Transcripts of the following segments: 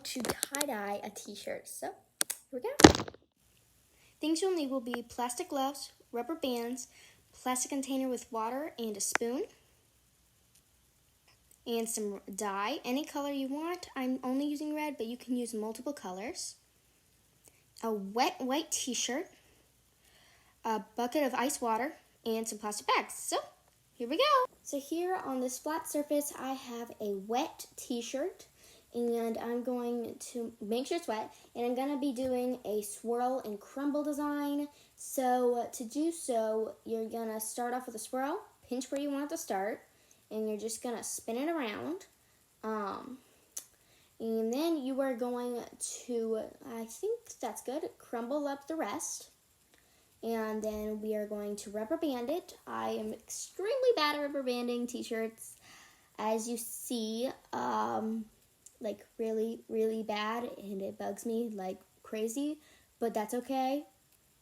to tie-dye a t-shirt. So, here we go. Things you'll need will be plastic gloves, rubber bands, plastic container with water and a spoon, and some dye, any color you want. I'm only using red, but you can use multiple colors. A wet white t-shirt, a bucket of ice water, and some plastic bags. So, here we go. So here on this flat surface, I have a wet t-shirt, and I'm going to make sure it's wet, and I'm gonna be doing a swirl and crumble design. So to do so, you're gonna start off with a swirl, pinch where you want it to start, and you're just gonna spin it around. And then you are going to, I think that's good, crumble up the rest. And then we are going to rubber band it. I am extremely bad at rubber banding t-shirts, as you see, like really, really bad, and it bugs me like crazy, but that's okay.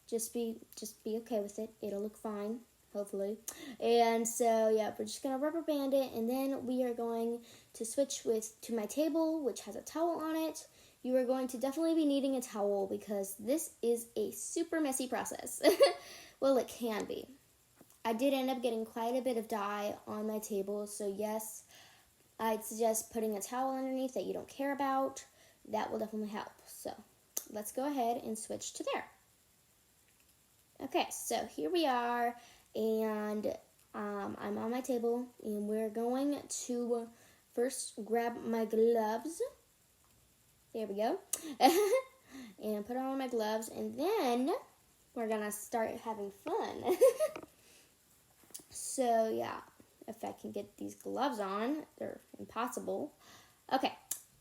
Just be okay with it. It'll look fine, hopefully. And so, yeah, we're just gonna rubber band it, and then we are going to switch to my table, which has a towel on it. You are going to definitely be needing a towel because this is a super messy process. Well, it can be. I did end up getting quite a bit of dye on my table, so yes, I'd suggest putting a towel underneath that you don't care about. That will definitely help. So let's go ahead and switch to there. Okay, so here we are, and I'm on my table, and we're going to first grab my gloves. There we go. And put on my gloves, and then we're gonna start having fun. So yeah, if I can get these gloves on, they're impossible. Okay,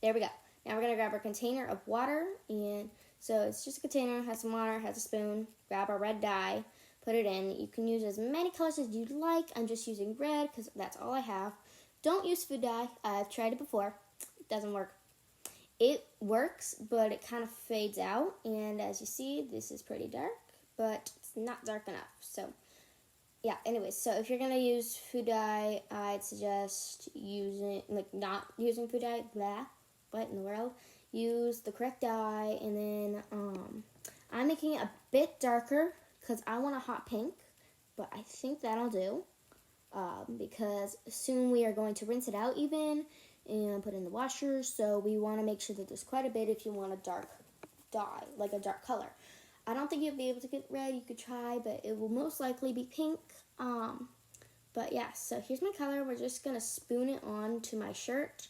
there we go. Now we're gonna grab our container of water, and so it's just a container, has some water, has a spoon. Grab our red dye, put it in. You can use as many colors as you'd like. I'm just using red because that's all I have. Don't use food dye. I've tried it before. It doesn't work. It works, but it kind of fades out, and as you see, this is pretty dark, but it's not dark enough. So yeah, anyways, so if you're gonna use food dye, I'd suggest not using food dye. Blah, what in the world? Use the correct dye, and then I'm making it a bit darker because I want a hot pink, but I think that'll do because soon we are going to rinse it out even and put it in the washer, so we want to make sure that there's quite a bit if you want a dark dye, like a dark color. I don't think you'll be able to get red. You could try, but it will most likely be pink. But yeah, so here's my color. We're just gonna spoon it on to my shirt,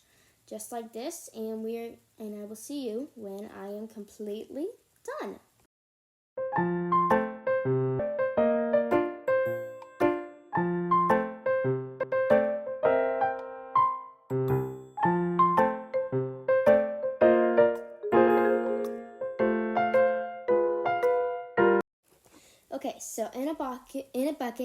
just like this, and I will see you when I am completely done. Okay, so in a bucket,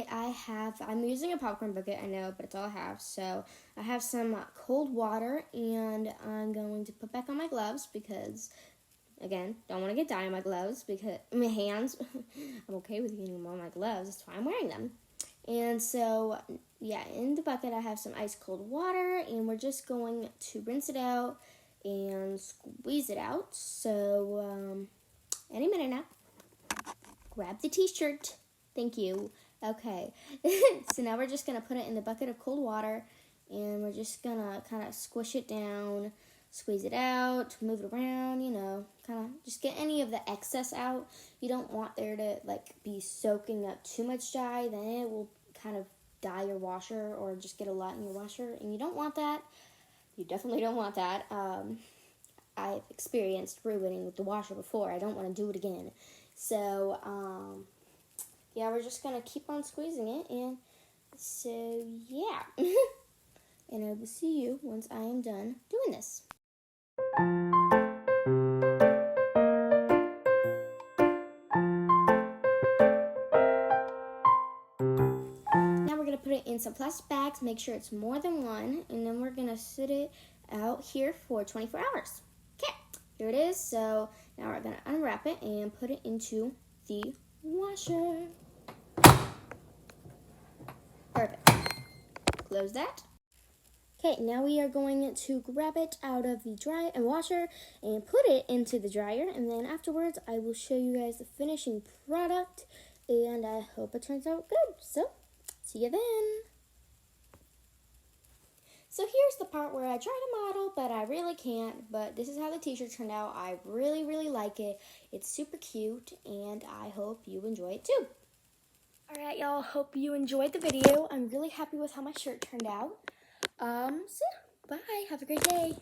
I'm using a popcorn bucket, I know, but it's all I have. So I have some cold water, and I'm going to put back on my gloves because, again, don't want to get dye on my gloves because my hands. I'm okay with getting them on my gloves. That's why I'm wearing them. And so, yeah, in the bucket, I have some ice cold water, and we're just going to rinse it out and squeeze it out. So, any minute now. Grab the t-shirt. Thank you. Okay. So now we're just going to put it in the bucket of cold water, and we're just going to kind of squish it down, squeeze it out, move it around, kind of just get any of the excess out. You don't want there to be soaking up too much dye, then it will kind of dye your washer or just get a lot in your washer, and you don't want that. You definitely don't want that. I've experienced ruining the washer before. I don't want to do it again. So, yeah, we're just going to keep on squeezing it, and so, yeah. And I will see you once I am done doing this. Now we're going to put it in some plastic bags, make sure it's more than one, and then we're going to sit it out here for 24 hours. Okay, here it is. So now we're going to unwrap it and put it into the washer. Perfect. Close that. Okay, now we are going to grab it out of the dryer and washer and put it into the dryer, and then afterwards I will show you guys the finishing product, and I hope it turns out good. So, see you then. So here's the part where I try to model, but I really can't, but this is how the t-shirt turned out. I really, really like it. It's super cute, and I hope you enjoy it too. Alright, y'all, hope you enjoyed the video. I'm really happy with how my shirt turned out. So, bye. Have a great day.